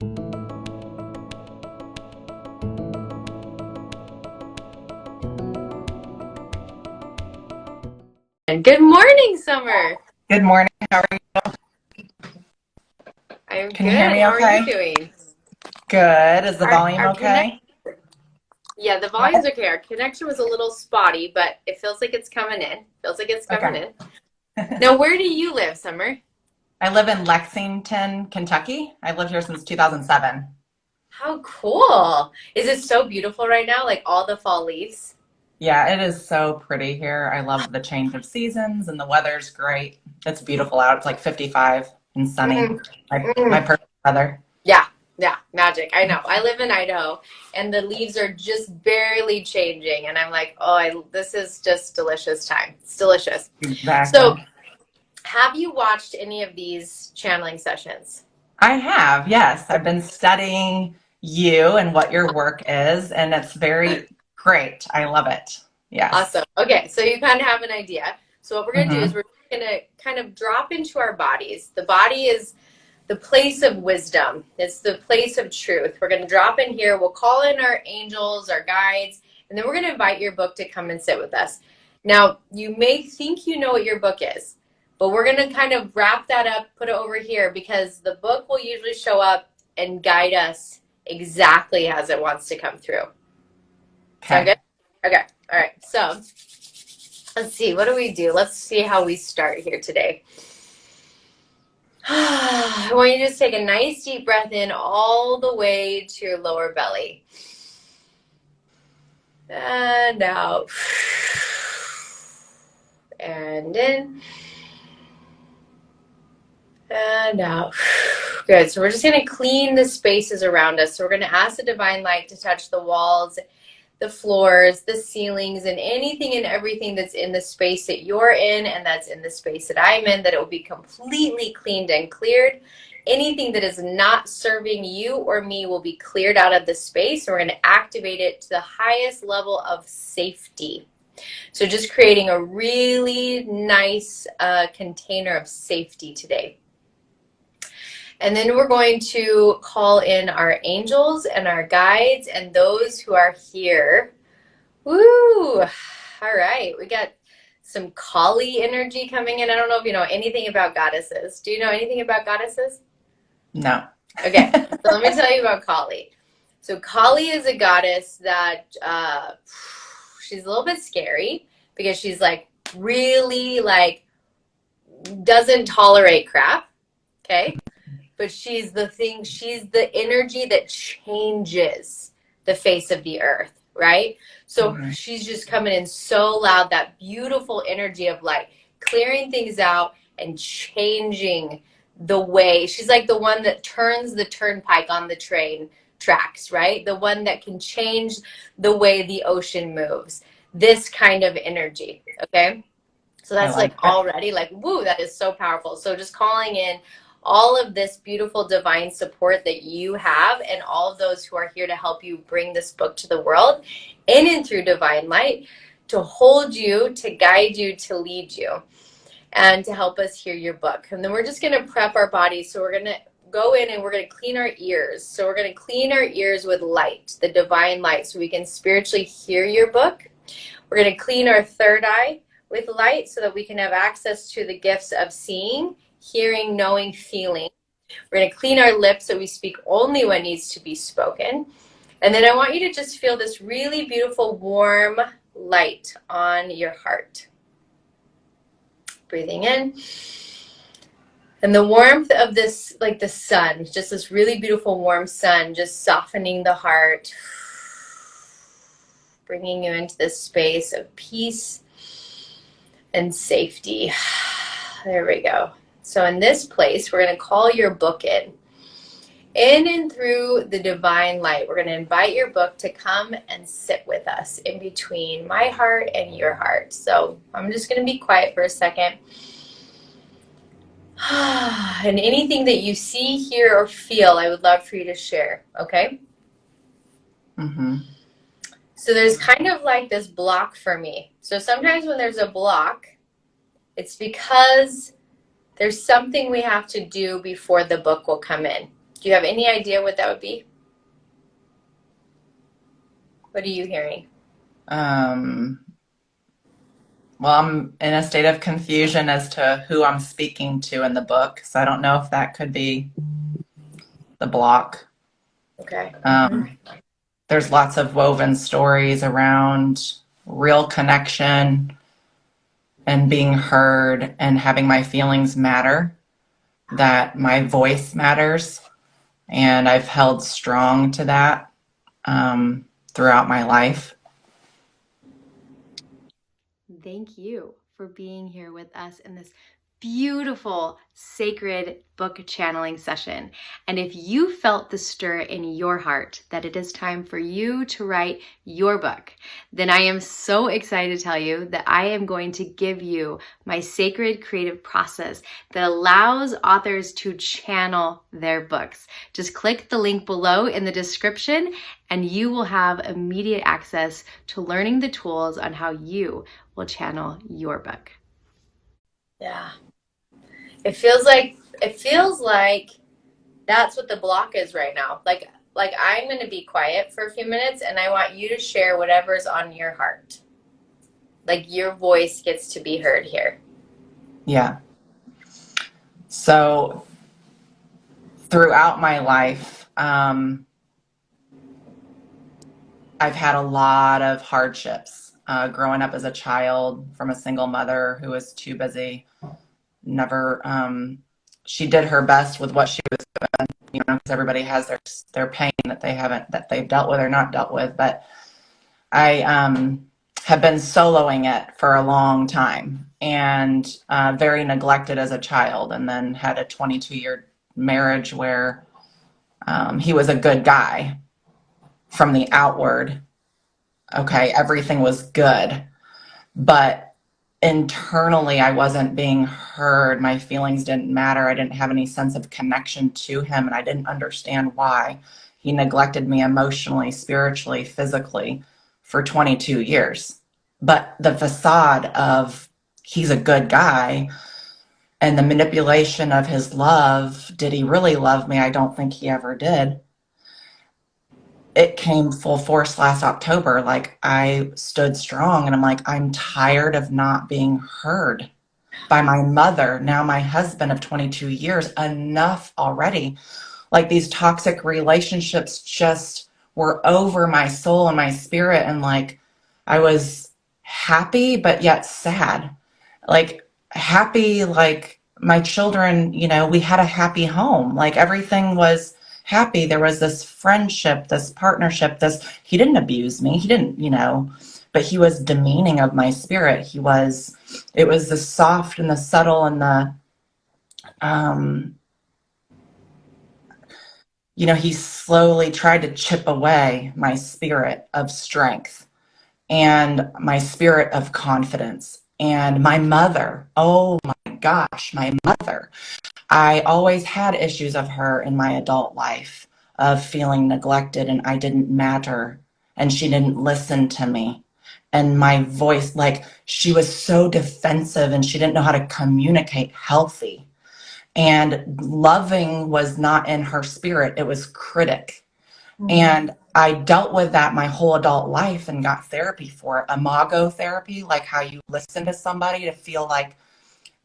And good morning, Summer. Good morning. How are you? I'm Can you hear good. me How are you okay? doing? Good. Is the volume Our connect okay? Yeah, the volume's What? okay. Our connection was a little spotty, but it feels like it's coming in. Feels like it's coming Okay. in. Now, where do you live, Summer? I live in Lexington, Kentucky. I've lived here since 2007. How cool. Is it so beautiful right now? Like all the fall leaves? Yeah, it is so pretty here. I love the change of seasons and the weather's great. It's beautiful out. It's like 55 and sunny. Mm, My mm. perfect weather. Yeah, yeah, magic. I know. I live in Idaho, and the leaves are just barely changing, and I'm like, oh, this is just delicious time. It's delicious. So, Exactly. have you watched any of these channeling sessions? I have, yes. I've been studying you and what your work is, and it's very great. I love it. Yes. Awesome. Okay, so you kind of have an idea. So what we're going to do is Mm-hmm. we're going to kind of drop into our bodies. The body is the place of wisdom. It's the place of truth. We're going to drop in here. We'll call in our angels, our guides, and then we're going to invite your book to come and sit with us. Now, you may think you know what your book is, but we're going to kind of wrap that up, put it over here, because the book will usually show up and guide us exactly as it wants to come through. Sound Okay. good? Okay. All right. So let's see. What do we do? Let's see how we start here today. I want you to just take a nice deep breath in all the way to your lower belly. And out. And in. And out. Good. So we're just going to clean the spaces around us. So we're going to ask the divine light to touch the walls, the floors, the ceilings, and anything and everything that's in the space that you're in and that's in the space that I'm in, that it will be completely cleaned and cleared. Anything that is not serving you or me will be cleared out of the space. We're going to activate it to the highest level of safety. So just creating a really nice container of safety today. And then we're going to call in our angels and our guides and those who are here. Woo! All right, we got some Kali energy coming in. I don't know if you know anything about goddesses. Do you know anything about goddesses? No. Okay, so let me tell you about Kali. So Kali is a goddess that she's a little bit scary because she's like really like doesn't tolerate crap. Okay, but she's the energy that changes the face of the earth, right? So Mhm. she's just coming in so loud, that beautiful energy of like clearing things out and changing the way. She's like the one that turns the turnpike on the train tracks, right? The one that can change the way the ocean moves. This kind of energy, okay? So I that's like like it. already like, woo, that is so powerful. So just calling in all of this beautiful divine support that you have and all of those who are here to help you bring this book to the world in and through divine light, to hold you, to guide you, to lead you, and to help us hear your book. And then we're just going to prep our bodies. So we're going to go in and we're going to clean our ears. So we're going to clean our ears with light, the divine light, so we can spiritually hear your book. We're going to clean our third eye with light so that we can have access to the gifts of seeing, hearing, knowing, feeling. We're going to clean our lips so we speak only what needs to be spoken. And then I want you to just feel this really beautiful, warm light on your heart. Breathing in. And the warmth of this, like the sun, just this really beautiful warm sun, just softening the heart, bringing you into this space of peace and safety. There we go. So in this place, we're going to call your book in and through the divine light. We're going to invite your book to come and sit with us in between my heart and your heart. So I'm just going to be quiet for a second. And anything that you see, hear, or feel, I would love for you to share, okay? Mm-hmm. So there's kind of like this block for me. So sometimes when there's a block, it's because there's something we have to do before the book will come in. Do you have any idea what that would be? What are you hearing? Um, well, I'm in a state of confusion as to who I'm speaking to in the book, so I don't know if that could be the block. Okay. Um, there's lots of woven stories around real connection and being heard and having my feelings matter, that my voice matters. And I've held strong to that throughout my life. Thank you for being here with us in this beautiful, sacred book channeling session. And if you felt the stir in your heart that it is time for you to write your book, then I am so excited to tell you that I am going to give you my sacred creative process that allows authors to channel their books. Just click the link below in the description and you will have immediate access to learning the tools on how you will channel your book. Yeah. It feels like that's what the block is right now. Like I'm going to be quiet for a few minutes and I want you to share whatever's on your heart. Like your voice gets to be heard here. Yeah. So throughout my life, I've had a lot of hardships. Growing up as a child from a single mother who was too busy, never, she did her best with what she was given, because everybody has their pain that they've dealt with or not dealt with. But I have been soloing it for a long time and very neglected as a child, and then had a 22-year marriage where he was a good guy from the outward. Okay, everything was good, but internally I wasn't being heard. My feelings didn't matter. I didn't have any sense of connection to him, and I didn't understand why he neglected me emotionally, spiritually, physically for 22 years. But the facade of he's a good guy and the manipulation of his love, did he really love me? I don't think he ever did. It came full force last October. Like, I stood strong and I'm like, I'm tired of not being heard by my mother, now my husband of 22 years. Enough already. Like, these toxic relationships just were over my soul and my spirit. And like, I was happy, but yet sad. Like, happy, like my children, we had a happy home. Like, everything was happy. There was this friendship, this partnership, he didn't abuse me. He didn't, but he was demeaning of my spirit. It was the soft and the subtle and um, he slowly tried to chip away my spirit of strength and my spirit of confidence. And my mother, oh my gosh, my mother. I always had issues of her in my adult life, of feeling neglected and I didn't matter and she didn't listen to me. And my voice, like, she was so defensive and she didn't know how to communicate healthy. And loving was not in her spirit, it was critic. And I dealt with that my whole adult life and got therapy for it. Imago therapy, like how you listen to somebody to feel like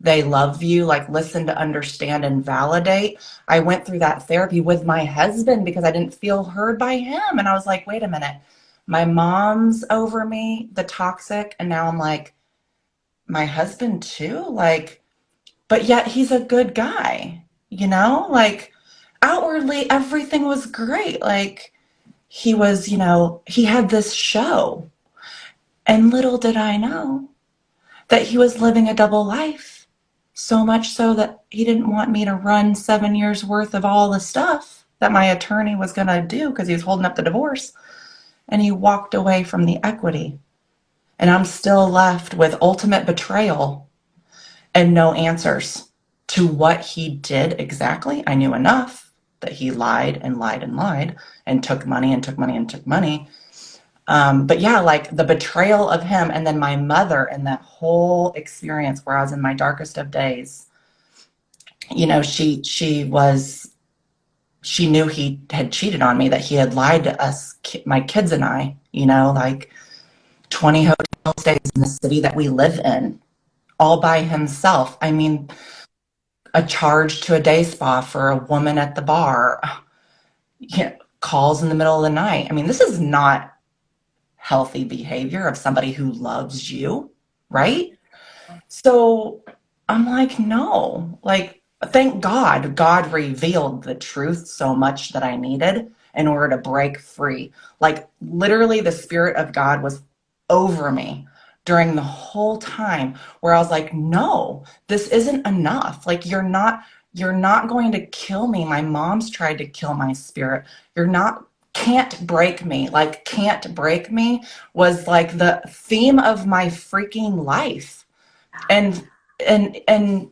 they love you, like listen to understand and validate. I went through that therapy with my husband because I didn't feel heard by him. And I was like, wait a minute, my mom's over me, the toxic. And now I'm like, my husband too? Like, but yet he's a good guy, like outwardly everything was great. Like, he was, he had this show. And little did I know that he was living a double life. So much so that he didn't want me to run 7 years worth of all the stuff that my attorney was going to do because he was holding up the divorce. And he walked away from the equity. And I'm still left with ultimate betrayal and no answers to what he did exactly. I knew enough that he lied and lied and lied and took money and took money and took money. But yeah, like the betrayal of him, and then my mother, and that whole experience where I was in my darkest of days, she she knew he had cheated on me, that he had lied to us, my kids and I, like 20 hotel stays in the city that we live in, all by himself. I mean, a charge to a day spa for a woman at the bar, calls in the middle of the night. I mean, this is not healthy behavior of somebody who loves you, right? So I'm like, no, like, thank God, God revealed the truth so much that I needed in order to break free. Like, literally, the Spirit of God was over me during the whole time, where I was like, no, this isn't enough. Like, you're not going to kill me. My mom's tried to kill my spirit. You're not, can't break me. Like, can't break me was like the theme of my freaking life. And and and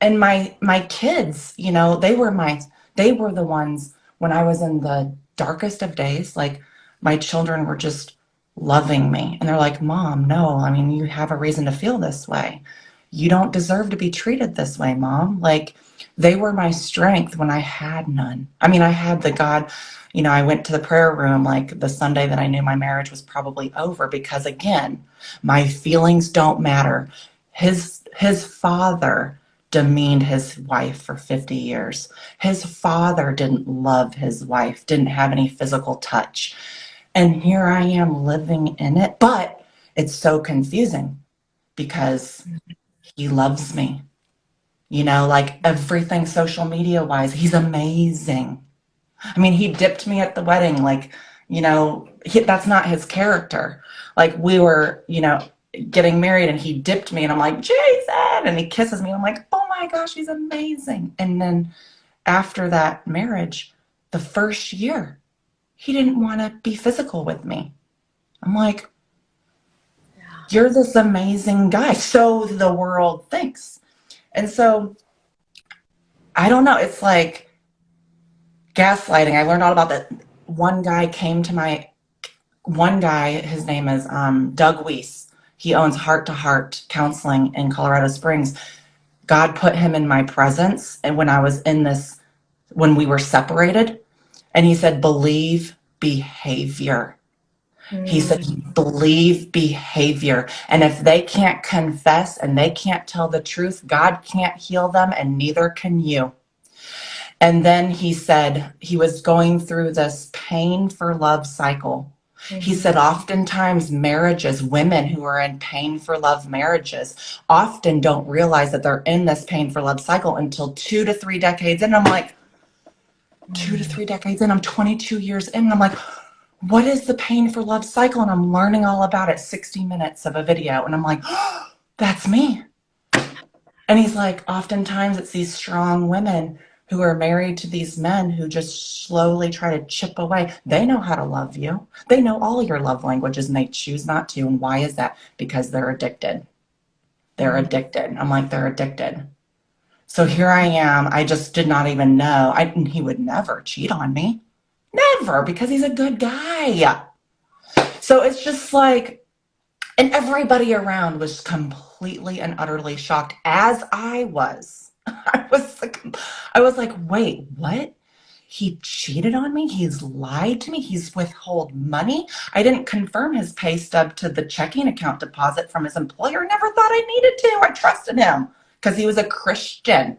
and my kids, they were the ones when I was in the darkest of days. Like, my children were just loving me, and they're like, Mom, no, I mean, you have a reason to feel this way. You don't deserve to be treated this way, Mom. Like, they were my strength when I had none. I mean, I had the God, I went to the prayer room like the Sunday that I knew my marriage was probably over, because again, my feelings don't matter. His father demeaned his wife for 50 years. His father didn't love his wife, didn't have any physical touch. And here I am living in it. But it's so confusing because he loves me. Like, everything social media wise, he's amazing. I mean, he dipped me at the wedding. Like, that's not his character. Like, we were, getting married, and he dipped me, and I'm like, Jason, and he kisses me. I'm like, oh my gosh, he's amazing. And then after that marriage, the first year, he didn't want to be physical with me. I'm like, you're this amazing guy. So the world thinks. And so I don't know. It's like gaslighting. I learned all about that. One guy, his name is Doug Weiss. He owns Heart to Heart Counseling in Colorado Springs. God put him in my presence, and when we were separated, and he said, believe behavior. He said, believe behavior. And if they can't confess and they can't tell the truth, God can't heal them, and neither can you. And then he said he was going through this pain for love cycle. He said, oftentimes marriages, women who are in pain for love marriages, often don't realize that they're in this pain for love cycle until 2 to 3 decades in. I'm like, 2 to 3 decades in, I'm 22 years in, and I'm like, what is the pain for love cycle? And I'm learning all about it, 60 minutes of a video. And I'm like, oh, that's me. And he's like, oftentimes it's these strong women who are married to these men who just slowly try to chip away. They know how to love you. They know all your love languages, and they choose not to. And why is that? Because they're addicted. They're addicted. I'm like, they're addicted. So here I am. I just did not even know. He would never cheat on me. Never, because he's a good guy. So it's just like, and everybody around was completely and utterly shocked, as I was. I was like, wait, what? He cheated on me? He's lied to me? He's withheld money? I didn't confirm his pay stub to the checking account deposit from his employer. Never thought I needed to. I trusted him because he was a Christian.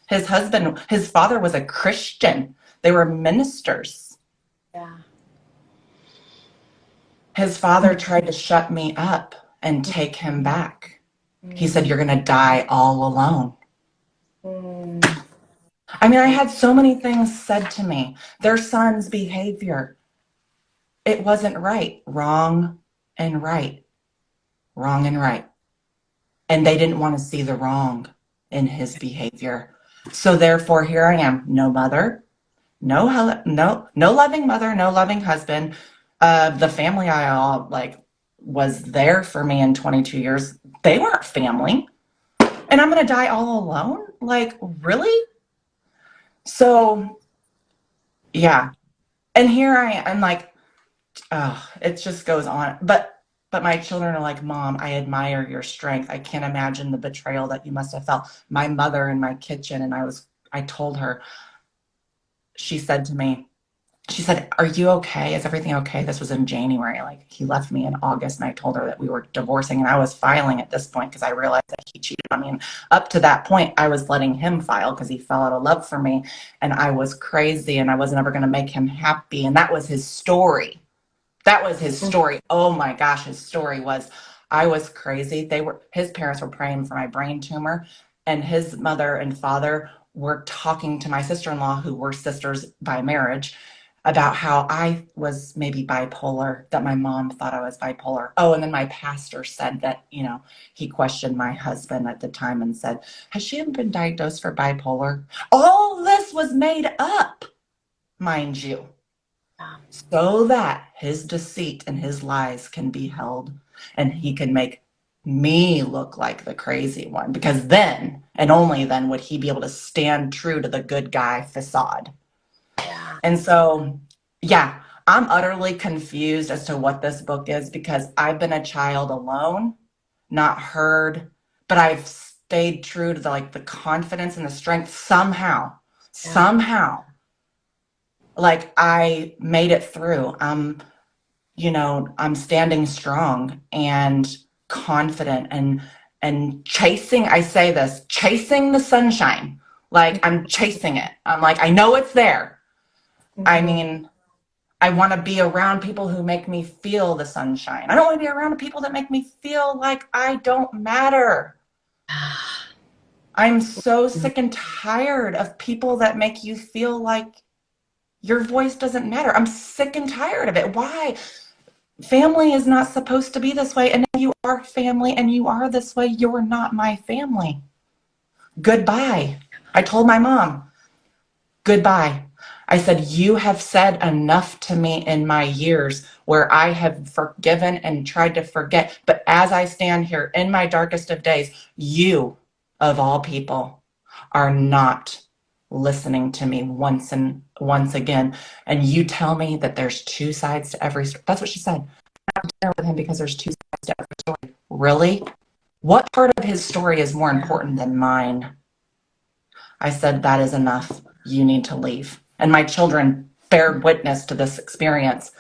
His father was a Christian. They were ministers. Yeah. His father tried to shut me up and take him back. He said, you're going to die all alone. I mean, I had so many things said to me. Their son's behavior, it wasn't right. Wrong and right. Wrong and right. And they didn't want to see the wrong in his behavior. So therefore, here I am. No mother, no loving mother, no loving husband. The family I all like was there for me in 22 years. They weren't family. And I'm going to die all alone? Like, really? So, yeah. And here I am, like, oh, it just goes on. But my children are like, Mom, I admire your strength. I can't imagine the betrayal that you must have felt. My mother in my kitchen, and I told her, she said to me, she said, "Are you okay? Is everything okay?" This was in January. Like, he left me in August, and I told her that we were divorcing, and I was filing at this point because I realized that he cheated on me. And up to that point, I was letting him file because he fell out of love for me, and I was crazy, and I was never going to make him happy. And that was his story. That was his story. Oh my gosh, his story was, I was crazy. His parents were praying for my brain tumor, and his mother and father were talking to my sister-in-law, who were sisters by marriage, about how I was maybe bipolar, that my mom thought I was bipolar. Oh, and then my pastor said that, he questioned my husband at the time and said, "Has she ever been diagnosed for bipolar?" All this was made up, mind you, so that his deceit and his lies can be held, and he can make me look like the crazy one, because then and only then would he be able to stand true to the good guy facade. Yeah. And so, yeah, I'm utterly confused as to what this book is, because I've been a child alone, not heard, but I've stayed true to the confidence and the strength somehow. Yeah. Somehow, like, I made it through. I'm standing strong and confident, and chasing, I say this, chasing the sunshine. Like, I'm chasing it. I'm like, I know it's there. I Mhm. mean, I want to be around people who make me feel the sunshine. I don't want to be around people that make me feel like I don't matter. I'm so sick and tired of people that make you feel like your voice doesn't matter. I'm sick and tired of it. Why? Family is not supposed to be this way. And if you are family and you are this way, you're not my family. Goodbye. I told my mom, goodbye. I said, "You have said enough to me in my years where I have forgiven and tried to forget. But as I stand here in my darkest of days, you, of all people, are not listening to me once again. And you tell me that there's two sides to every story." That's what she said. "I'm dinner with him because there's two sides to every story." Really? What part of his story is more Yeah. important than mine? I said, "That is enough. You need to leave." And my children bared witness to this experience.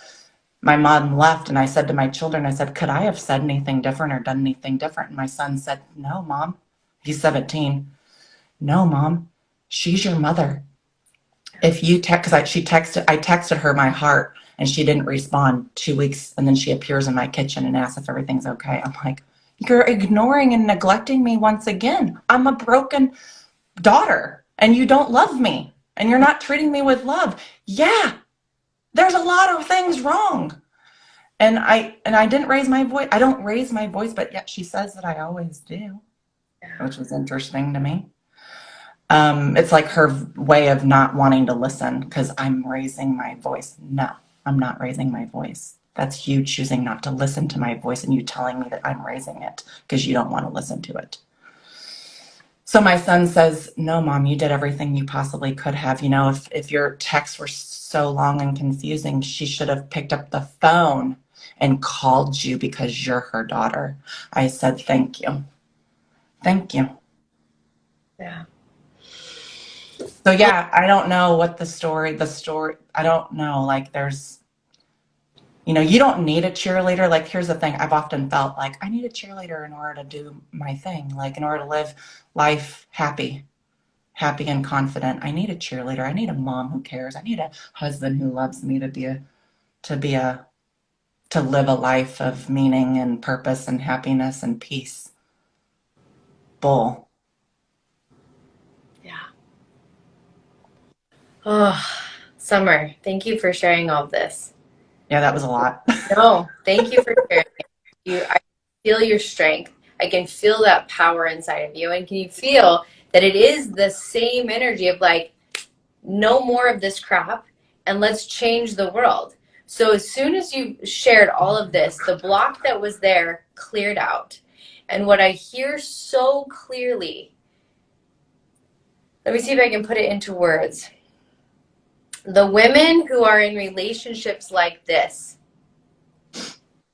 My mom left, and I said to my children, I said, "Could I have said anything different or done anything different?" And my son said, "No, Mom." He's 17. "No, Mom. She's your mother. If you text," because I texted her my heart, and she didn't respond 2 weeks. And then she appears in my kitchen and asks if everything's okay. I'm like, "You're ignoring and neglecting me once again. I'm a broken daughter, and you don't love me, and you're not treating me with love." Yeah, there's a lot of things wrong. And I didn't raise my voice. I don't raise my voice, but yet she says that I always do, which was interesting to me. It's like her way of not wanting to listen because I'm raising my voice. No, I'm not raising my voice. That's you choosing not to listen to my voice, and you telling me that I'm raising it because you don't want to listen to it. So my son says, "No, Mom, you did everything you possibly could have. If your texts were so long and confusing, she should have picked up the phone and called you because you're her daughter." I said, "Thank you. Thank you." Yeah. So yeah, I don't know what I don't know. Like, you don't need a cheerleader. Like, here's the thing. I've often felt like I need a cheerleader in order to do my thing, like in order to live life happy and confident. I need a cheerleader. I need a mom who cares. I need a husband who loves me to be a to live a life of meaning and purpose and happiness and peace. Bull. Yeah. Oh, Summer, thank you for sharing all of this. Yeah, that was a lot. No, thank you for sharing. I feel your strength. I can feel that power inside of you. And can you feel that it is the same energy of like, no more of this crap and let's change the world. So as soon as you shared all of this, the block that was there cleared out. And what I hear so clearly, let me see if I can put it into words. The women who are in relationships like this,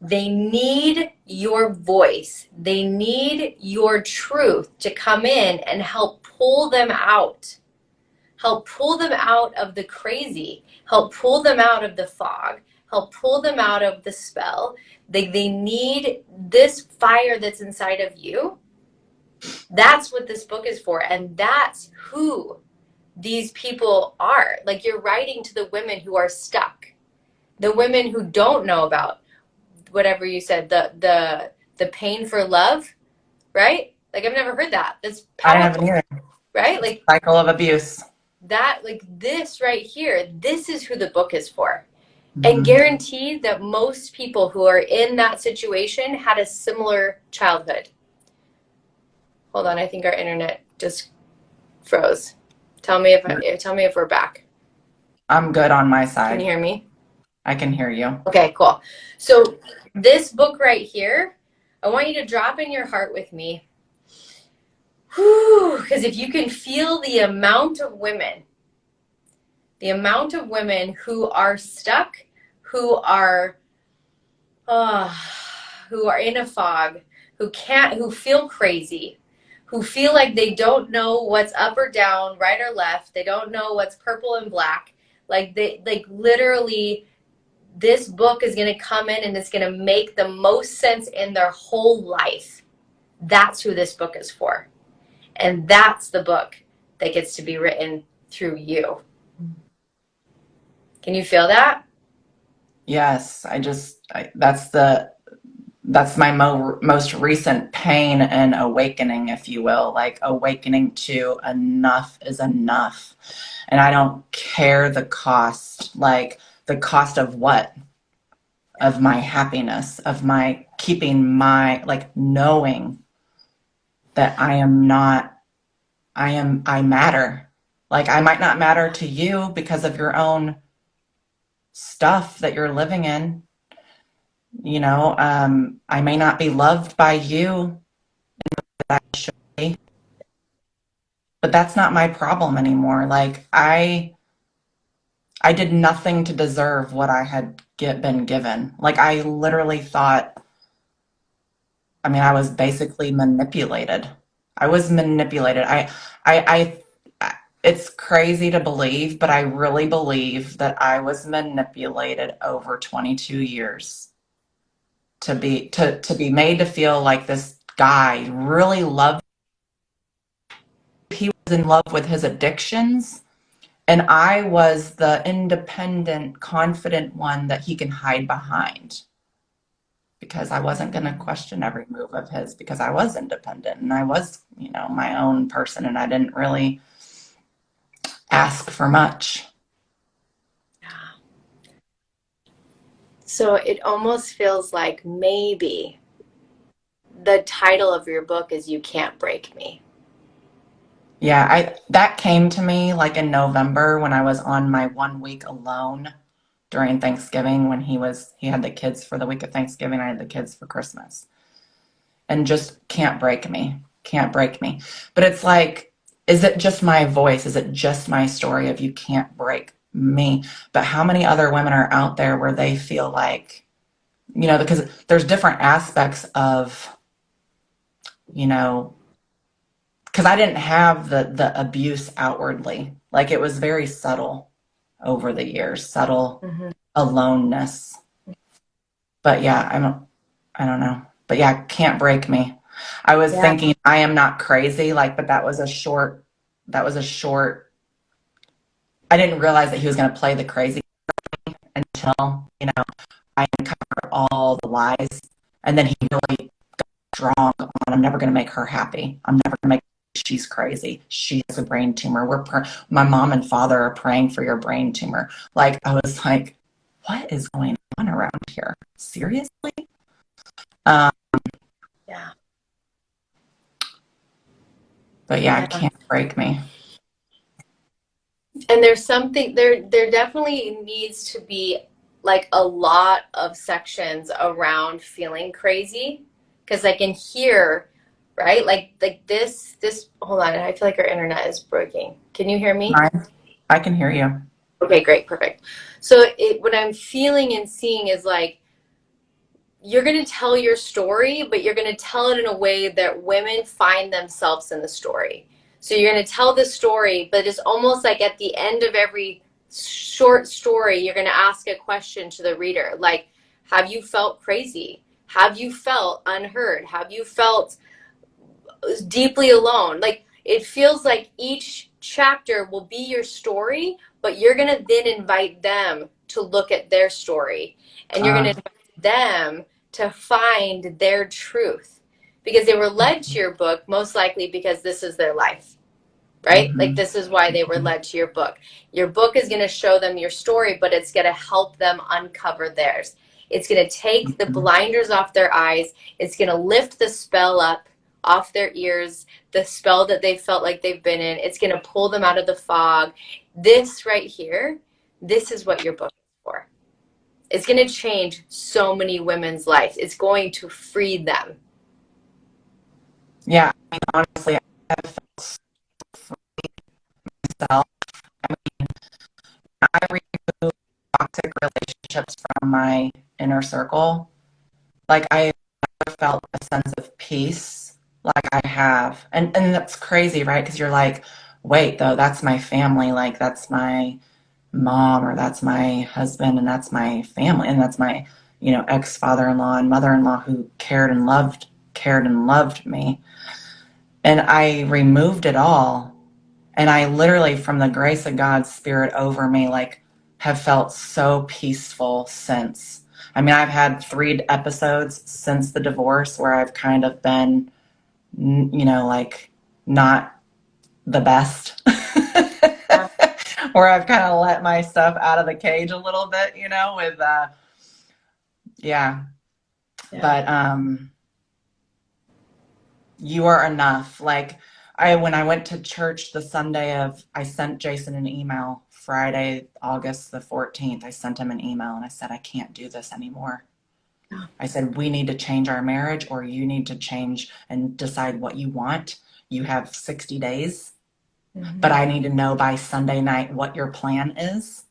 they need your voice. They need your truth to come in and help pull them out help pull them out of the crazy, help pull them out of the fog, help pull them out of the spell. They need this fire that's inside of you. That's what this book is for. And that's who these people are. Like, you're writing to the women who are stuck, the women who don't know about whatever you said, the pain for love, right? Like, I've never heard that. That's I haven't powerful, either. right? Like Cycle of abuse. that, like this right here, this is who the book is for. And Mm-hmm. guaranteed that most people who are in that situation had a similar childhood. Hold on, I think our internet just froze. Tell me if we're back. I'm good on my Can side. you hear me? I can hear you. Okay, cool. So this book right here, I want you to drop in your heart with me. Because if you can feel the amount of women who are stuck, who are in a fog, who feel crazy, who feel like they don't know what's up or down, right or left. They don't know what's purple and black. Like literally, this book is going to come in and it's going to make the most sense in their whole life. That's who this book is for. And that's the book that gets to be written through you. Can you feel that? Yes, that's my most recent pain and awakening, if you will, like awakening to enough is enough. And I don't care the cost, like the cost of what? Of my happiness, of my keeping my, like knowing that I matter. Like I might not matter to you because of your own stuff that you're living in. You know, I may not be loved by you that I should be, but that's not my problem anymore. Like I did nothing to deserve what I had been given. Like I literally thought, I mean, I was basically manipulated. I was manipulated. I, it's crazy to believe, but I really believe that I was manipulated over 22 years to be made to feel like this guy really loved. He was in love with his addictions, and I was the independent, confident one that he can hide behind because I wasn't going to question every move of his because I was independent and I was, you know, my own person and I didn't really ask for much. So it almost feels like maybe the title of your book is You Can't Break Me. Yeah, that came to me like in November when I was on my 1 week alone during Thanksgiving when he had the kids for the week of Thanksgiving, I had the kids for Christmas. And just can't break me. Can't break me. But it's like, is it just my voice? Is it just my story of you can't break me? But how many other women are out there where they feel like, you know, because there's different aspects of, you know, because I didn't have the abuse outwardly. Like it was very subtle over the years, subtle aloneness. But yeah, I don't know. But yeah, can't break me. I was thinking I am not crazy, like, but that was a short, I didn't realize that he was going to play the crazy until, you know, I uncovered all the lies. And then he really got strong on, I'm never going to make her happy. I'm never going to make she's crazy. She has a brain tumor. My mom and father are praying for your brain tumor. Like, I was like, what is going on around here? Seriously? Yeah. But yeah, it can't break me. And there's something there definitely needs to be like a lot of sections around feeling crazy because I can hear, right? Like this hold on, I feel like our internet is breaking. Can you hear me? I can hear you. Okay, great, perfect. So what I'm feeling and seeing is like you're going to tell your story, but you're going to tell it in a way that women find themselves in the story. So you're going to tell the story, but it's almost like at the end of every short story, you're going to ask a question to the reader, like, have you felt crazy? Have you felt unheard? Have you felt deeply alone? Like, it feels like each chapter will be your story, but you're going to then invite them to look at their story, and you're going to Uh, invite them to find their truth, because they were led to your book most likely because this is their life, right? Like, mhm, this is why they were mhm, led to your book. Your book is going to show them your story, but it's going to help them uncover theirs. It's going to take the mhm. blinders off their eyes. It's going to lift the spell up off their ears, the spell that they felt like they've been in. It's going to pull them out of the fog. This right here, this is what your book is for. It's going to change so many women's lives. It's going to free them. Yeah, I mean, honestly, I have felt so for myself. I mean, I removed toxic relationships from my inner circle. Like, I never felt a sense of peace like I have. And that's crazy, right? Because you're like, wait, though, that's my family. Like, that's my mom, or that's my husband, and that's my family, and that's my, ex-father-in-law and mother-in-law who cared and loved me. And I removed it all. And I literally, from the grace of God's Spirit over me, like, have felt so peaceful since. I mean, I've had 3 episodes since the divorce where I've kind of been, like, not the best. Yeah. Where I've kind of let my stuff out of the cage a little bit, with, yeah. Yeah. But, you are enough. Like, when I went to church the Sunday I sent Jason an email Friday, August the 14th. I sent him an email and I said, I can't do this anymore. Yeah. I said, we need to change our marriage, or you need to change and decide what you want. You have 60 days, but Mm-hmm. I need to know by Sunday night what your plan is.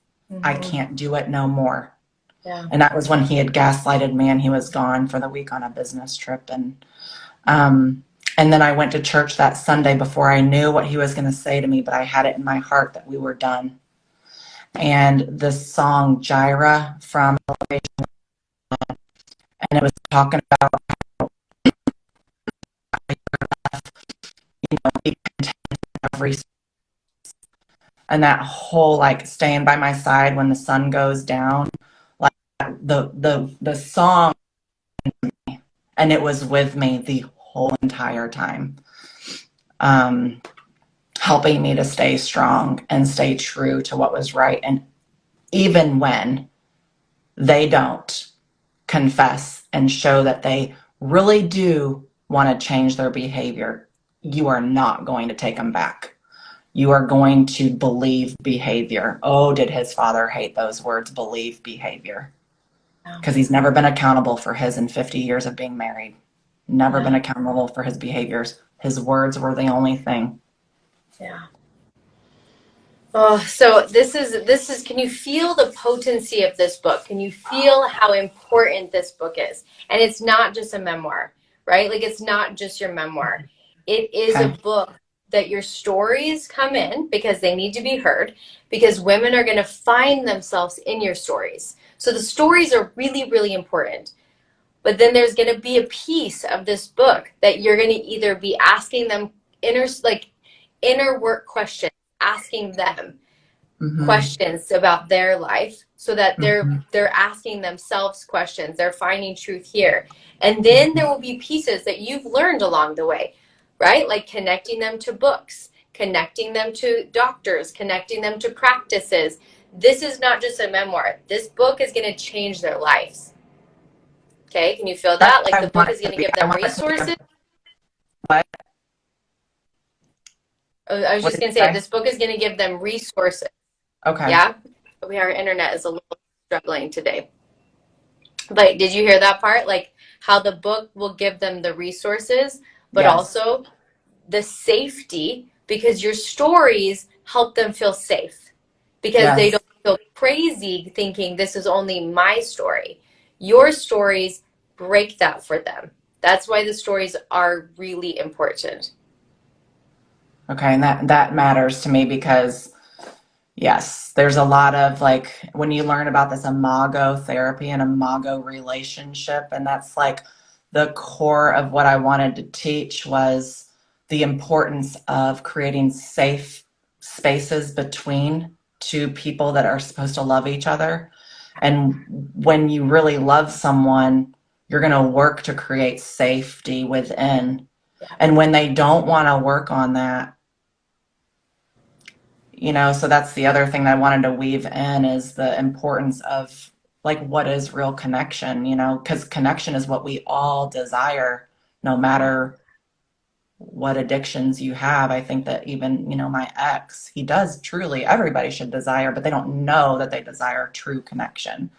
I Mm-hmm. can't do it no more. Yeah. And that was when he had gaslighted me and he was gone for the week on a business trip. Um, and then I went to church that Sunday before I knew what he was going to say to me, but I had it in my heart that we were done. And this song, Jira from Elevation, and it was talking about, be content in every, and that whole, like, staying by my side when the sun goes down, like, the song, and it was with me the whole entire time. Um, Helping me to stay strong and stay true to what was right. And even when they don't confess and show that they really do want to change their behavior, you are not going to take them back. You are going to believe behavior. Oh, did his father hate those words, believe behavior? Yeah. Because he's never been accountable for his in 50 years of being married. Never been Yeah. accountable for his behaviors. His words were the only thing. Yeah. Oh, so this is can you feel the potency of this book? Can you feel how important this book is? And it's not just a memoir, right? Like, it's not just your memoir. It is a Okay. book that your stories come in because they need to be heard, because women are going to find themselves in your stories. So the stories are really, really important. But then there's going to be a piece of this book that you're going to either be asking them inner work questions, asking them Mm-hmm. questions about their life, so that Mm-hmm. they're asking themselves questions, they're finding truth here. And then there will be pieces that you've learned along the way, right? Like connecting them to books, connecting them to doctors, connecting them to practices. This is not just a memoir. This book is going to change their lives. Okay, can you feel That's that? Like, what I the book want is it going to to be. give I them want it to be a resources. what? I was What just did going you to say, say? this book is going to give them resources. Okay. Yeah, our internet is a little struggling today. But did you hear that part? Like, how the book will give them the resources, but Yes. also the safety, because your stories help them feel safe, because they Yes. don't feel crazy thinking this is only my story. Your stories break that for them. That's why the stories are really important. Okay, and that matters to me because yes, there's a lot of like when you learn about this imago therapy and imago relationship, and that's like the core of what I wanted to teach was the importance of creating safe spaces between two people that are supposed to love each other. And when you really love someone, you're going to work to create safety within. Yeah. And when they don't want to work on that, so that's the other thing that I wanted to weave in is the importance of like what is real connection, because connection is what we all desire, no matter what addictions you have. I think that even, my ex, he does truly, everybody should desire, but they don't know that they desire true connection.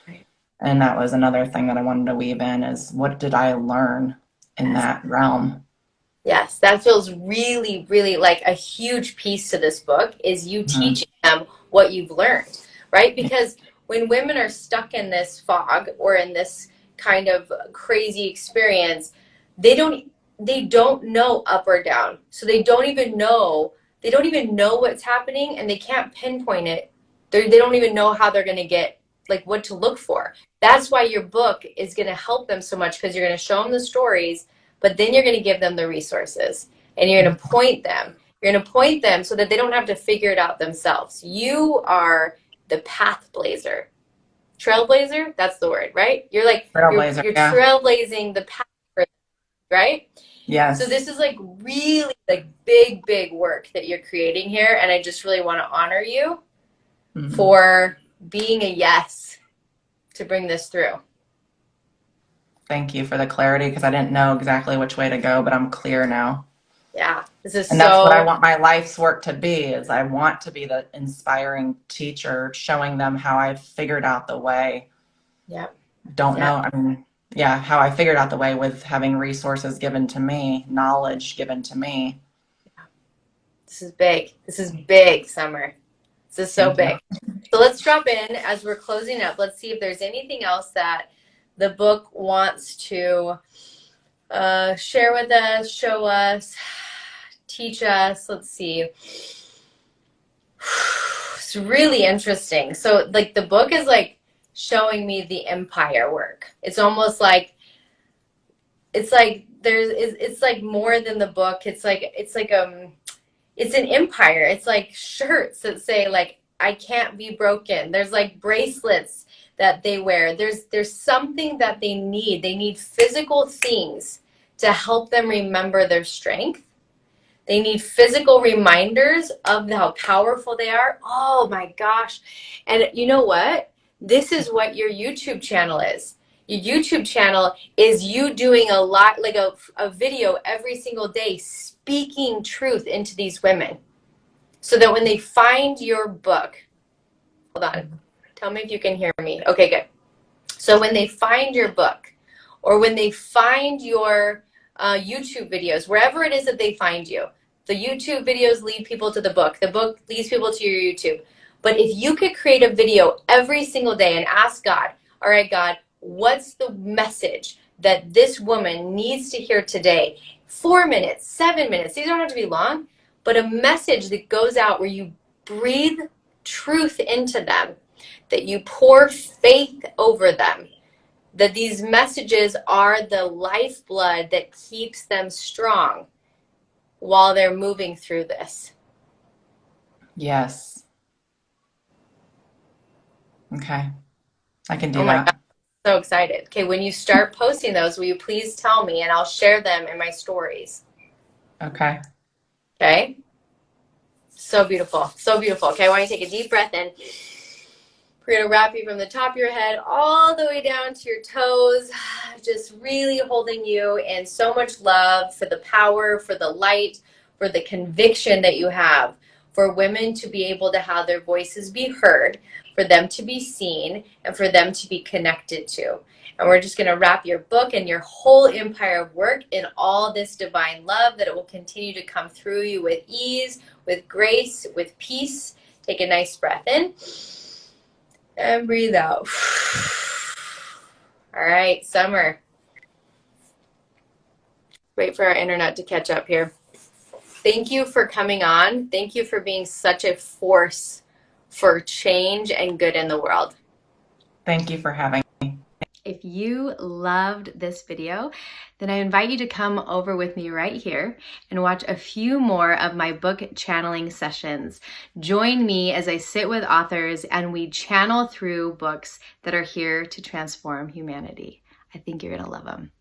Right. And that was another thing that I wanted to weave in is what did I learn in Yes. that realm? Yes, that feels really, really like a huge piece to this book is you Mhm. teaching them what you've learned, right? Because when women are stuck in this fog or in this kind of crazy experience, they don't they don't know up or down. So they don't even know what's happening and they can't pinpoint it. They don't even know how they're going to get like what to look for. That's why your book is going to help them so much because you're going to show them the stories, but then you're going to give them the resources and you're going to point them. You're going to point them so that they don't have to figure it out themselves. You are the path blazer. Trailblazer, that's the word, right? You're like Trailblazer, you're yeah. trailblazing the path, right? So Yes. this is like really like big work that you're creating here and I just really want to honor you Mhm. for being a yes to bring this through. Thank you for the clarity because I didn't know exactly which way to go, but I'm clear now. Yeah, this is And that's what I so want my life's work to be is I want to be the inspiring teacher, showing them how I figured out the way. yeah, Don't yeah. know, I mean, yeah, how I figured out the way with having resources given to me, knowledge given to me. This is big. This is big, Summer. This is so Thank you. big. So let's drop in as we're closing up. Let's see if there's anything else that the book wants to share with us, show us, teach us. Let's see. It's really interesting. So, like, the book is like showing me the empire work. It's almost like it's like more than the book. It's an empire. It's like shirts that say like I can't be broken. There's like bracelets that they wear. There's something that they need. They need physical things to help them remember their strength. They need physical reminders of how powerful they are. Oh my gosh. And you know what? This is what your YouTube channel is. Your YouTube channel is you doing a lot, like a video every single day, speaking truth into these women so that when they find your book, hold on, tell me if you can hear me. Okay, good. So when they find your book or when they find your YouTube videos, wherever it is that they find you, the YouTube videos lead people to the book leads people to your YouTube. But if you could create a video every single day and ask God, all right, God, what's the message that this woman needs to hear today? 4 minutes, 7 minutes, these don't have to be long, but a message that goes out where you breathe truth into them, that you pour faith over them, that these messages are the lifeblood that keeps them strong while they're moving through this. Yes. Okay. I can Oh do my God, that. so excited. Okay, when you start posting those, will you please tell me and I'll share them in my stories? Okay. Okay? So beautiful. So beautiful. Okay, I want you to take a deep breath in. We're going to wrap you from the top of your head all the way down to your toes, just really holding you in so much love for the power, for the light, for the conviction that you have, for women to be able to have their voices be heard, for them to be seen, and for them to be connected to. And we're just going to wrap your book and your whole empire of work in all this divine love, that it will continue to come through you with ease, with grace, with peace. Take a nice breath in. And breathe out. All right, Summer. Wait for our internet to catch up here. Thank you for coming on. Thank you for being such a force for change and good in the world. Thank you for having me. If you loved this video, then I invite you to come over with me right here and watch a few more of my book channeling sessions. Join me as I sit with authors and we channel through books that are here to transform humanity. I think you're going to love them.